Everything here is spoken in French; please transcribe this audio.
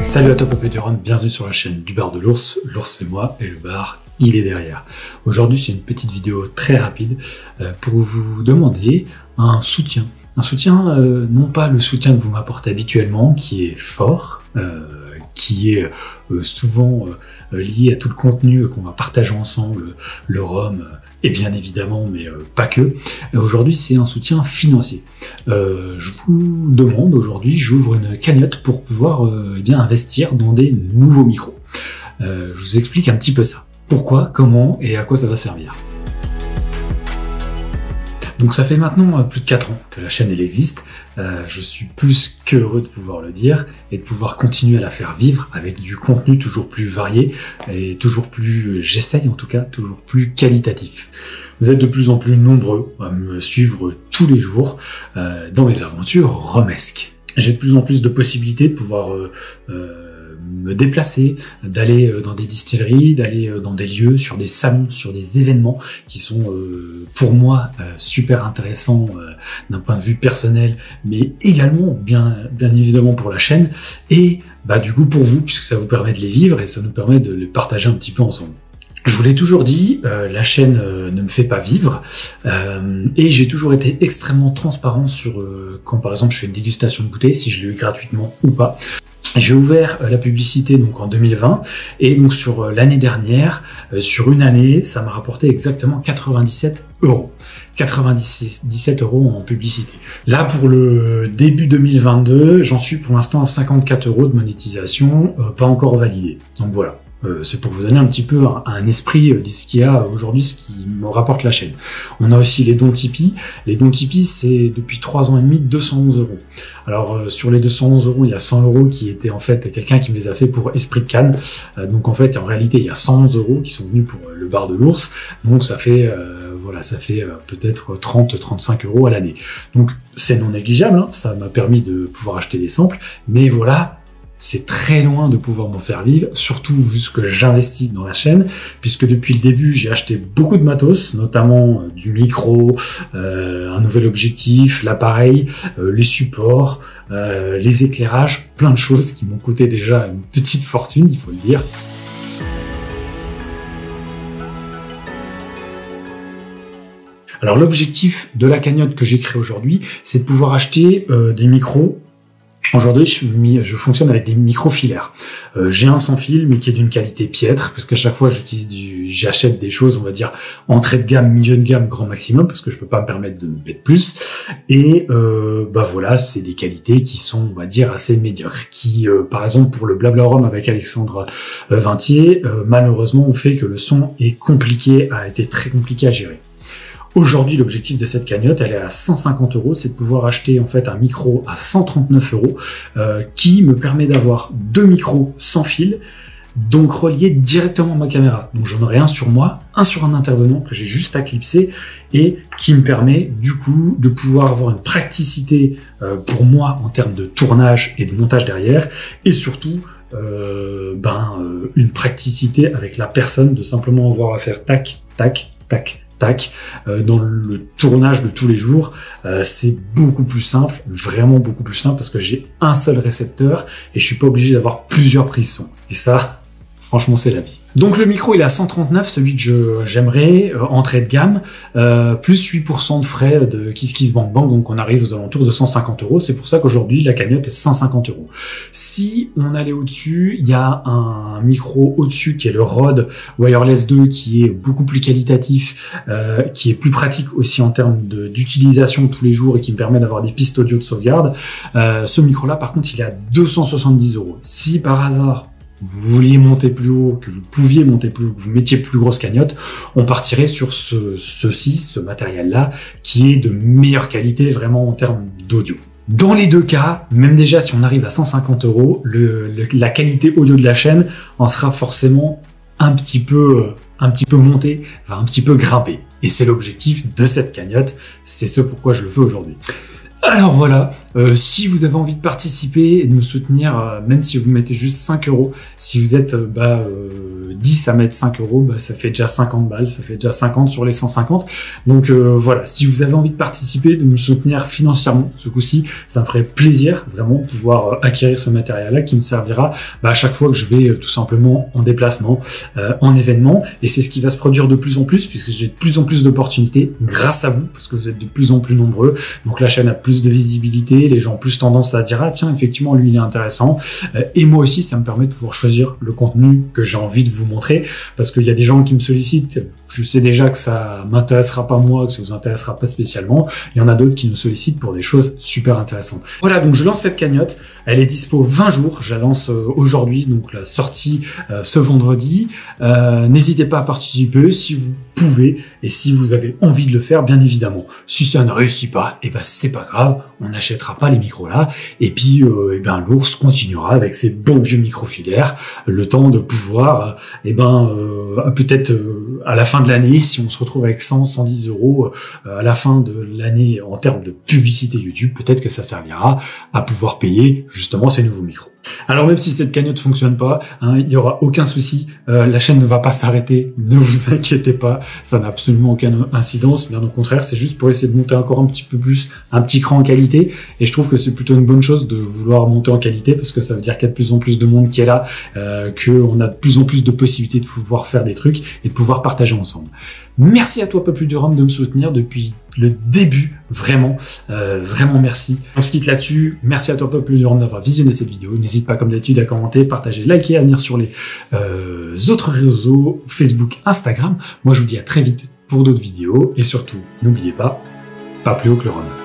Salut à toi Papa du Rhum, bienvenue sur la chaîne du bar de l'ours. L'ours c'est moi et le bar il est derrière. Aujourd'hui c'est une petite vidéo très rapide pour vous demander un soutien. Un soutien, non pas le soutien que vous m'apportez habituellement, qui est fort, qui est souvent lié à tout le contenu qu'on va partager ensemble, le rhum, et bien évidemment, mais pas que. Aujourd'hui, c'est un soutien financier. Je vous demande aujourd'hui, j'ouvre une cagnotte pour pouvoir bien investir dans des nouveaux micros. Je vous explique un petit peu ça. Pourquoi, comment et à quoi ça va servir. Donc ça fait maintenant plus de 4 ans que la chaîne elle existe, je suis plus qu'heureux de pouvoir le dire et de pouvoir continuer à la faire vivre avec du contenu toujours plus varié et toujours plus, j'essaye en tout cas, toujours plus qualitatif. Vous êtes de plus en plus nombreux à me suivre tous les jours dans mes aventures romesques. J'ai de plus en plus de possibilités de pouvoir me déplacer, d'aller dans des distilleries, d'aller dans des lieux, sur des salons, sur des événements qui sont pour moi super intéressants d'un point de vue personnel, mais également bien évidemment pour la chaîne et du coup pour vous, puisque ça vous permet de les vivre et ça nous permet de les partager un petit peu ensemble. Je vous l'ai toujours dit, la chaîne ne me fait pas vivre et j'ai toujours été extrêmement transparent sur quand par exemple je fais une dégustation de bouteille, si je l'ai eu gratuitement ou pas. J'ai ouvert la publicité donc en 2020 et donc sur l'année dernière, sur une année, ça m'a rapporté exactement 97 €. 97 € en publicité. Là pour le début 2022, j'en suis pour l'instant à 54 € de monétisation, pas encore validé. Donc voilà. C'est pour vous donner un petit peu un esprit de ce qu'il y a aujourd'hui, ce qui me rapporte la chaîne. On a aussi les dons Tipeee. Les dons Tipeee, c'est depuis 3 ans et demi 211 €. Alors sur les 211 €, il y a 100 € qui étaient en fait quelqu'un qui me les a fait pour Esprit de Cannes. Donc en fait, en réalité, il y a 111 € qui sont venus pour le bar de l'ours. Donc ça fait voilà, ça fait peut-être 30-35 € à l'année. Donc c'est non négligeable, hein. Ça m'a permis de pouvoir acheter des samples, mais voilà. C'est très loin de pouvoir m'en faire vivre, surtout vu ce que j'investis dans la chaîne, puisque depuis le début, j'ai acheté beaucoup de matos, notamment du micro, un nouvel objectif, l'appareil, les supports, les éclairages, plein de choses qui m'ont coûté déjà une petite fortune, il faut le dire. Alors l'objectif de la cagnotte que j'ai créée aujourd'hui, c'est de pouvoir acheter des micros. Aujourd'hui, je fonctionne avec des micros filaires. J'ai un sans fil, mais qui est d'une qualité piètre, parce qu'à chaque fois, j'achète des choses, on va dire, entrée de gamme, milieu de gamme, grand maximum, parce que je peux pas me permettre de mettre plus. Et voilà, c'est des qualités qui sont, on va dire, assez médiocres. Qui, par exemple, pour le Blabla Rhum avec Alexandre Vintier, malheureusement, ont fait que le son est compliqué, a été très compliqué à gérer. Aujourd'hui, l'objectif de cette cagnotte, elle est à 150 €, c'est de pouvoir acheter en fait un micro à 139 € qui me permet d'avoir 2 micros sans fil, donc reliés directement à ma caméra. Donc j'en aurai un sur moi, un sur un intervenant que j'ai juste à clipser et qui me permet du coup de pouvoir avoir une praticité pour moi en termes de tournage et de montage derrière et surtout une praticité avec la personne de simplement avoir à faire tac, tac, tac, tac, dans le tournage de tous les jours, c'est beaucoup plus simple, vraiment beaucoup plus simple parce que j'ai un seul récepteur et je suis pas obligé d'avoir plusieurs prises son. Et ça, franchement, c'est la vie. Donc le micro il est à 139, celui que j'aimerais, entrée de gamme, plus 8% de frais de KissKissBankBank, donc on arrive aux alentours de 150 €. C'est pour ça qu'aujourd'hui la cagnotte est 150 €. Si on allait au-dessus, il y a un micro au-dessus qui est le Rode Wireless 2 qui est beaucoup plus qualitatif, qui est plus pratique aussi en termes d'utilisation tous les jours et qui me permet d'avoir des pistes audio de sauvegarde. Ce micro-là par contre il est à 270 €. Si par hasard vous vouliez monter plus haut, que vous pouviez monter plus haut, que vous mettiez plus grosse cagnotte, on partirait sur ce matériel-là, qui est de meilleure qualité vraiment en termes d'audio. Dans les deux cas, même déjà si on arrive à 150 €, la qualité audio de la chaîne en sera forcément un petit peu montée, va un petit peu grimper. Et c'est l'objectif de cette cagnotte, c'est ce pourquoi je le fais aujourd'hui. Alors voilà, si vous avez envie de participer et de me soutenir, même si vous mettez juste 5 euros, si vous êtes 10 à mettre 5 euros, ça fait déjà 50 balles, ça fait déjà 50 sur les 150. Donc voilà, si vous avez envie de participer, de me soutenir financièrement, ce coup-ci, ça me ferait plaisir vraiment de pouvoir acquérir ce matériel-là qui me servira à chaque fois que je vais tout simplement en déplacement, en événement. Et c'est ce qui va se produire de plus en plus, puisque j'ai de plus en plus d'opportunités grâce à vous, parce que vous êtes de plus en plus nombreux. Donc la chaîne a plus de visibilité, les gens ont plus tendance à dire ah tiens effectivement lui il est intéressant, et moi aussi ça me permet de pouvoir choisir le contenu que j'ai envie de vous montrer, parce qu'il y a des gens qui me sollicitent, je sais déjà que ça m'intéressera pas moi, que ça vous intéressera pas spécialement, il y en a d'autres qui nous sollicitent pour des choses super intéressantes. Voilà, donc je lance cette cagnotte, elle est dispo 20 jours, je la lance aujourd'hui, donc la sortie ce vendredi. N'hésitez pas à participer si vous pouvez et si vous avez envie de le faire, bien évidemment. Si ça ne réussit pas, c'est pas grave, on n'achètera pas les micros là, et puis l'ours continuera avec ses bons vieux micros filaires, le temps de pouvoir peut-être à la fin de l'année, si on se retrouve avec 110 euros à la fin de l'année en termes de publicité YouTube, peut-être que ça servira à pouvoir payer justement ces nouveaux micros. Alors même si cette cagnotte fonctionne pas, il n'y aura aucun souci, la chaîne ne va pas s'arrêter, ne vous inquiétez pas, ça n'a absolument aucune incidence, bien au contraire, c'est juste pour essayer de monter encore un petit peu plus, un petit cran en qualité, et je trouve que c'est plutôt une bonne chose de vouloir monter en qualité, parce que ça veut dire qu'il y a de plus en plus de monde qui est là, qu'on a de plus en plus de possibilités de pouvoir faire des trucs et de pouvoir partager ensemble. Merci à toi Peuple du Rhum de me soutenir depuis le début, vraiment merci. On se quitte là-dessus, merci à toi Peuple du Rhum d'avoir visionné cette vidéo, n'hésite pas comme d'habitude à commenter, partager, liker, à venir sur les autres réseaux, Facebook, Instagram. Moi je vous dis à très vite pour d'autres vidéos, et surtout, n'oubliez pas plus haut que le Rhum.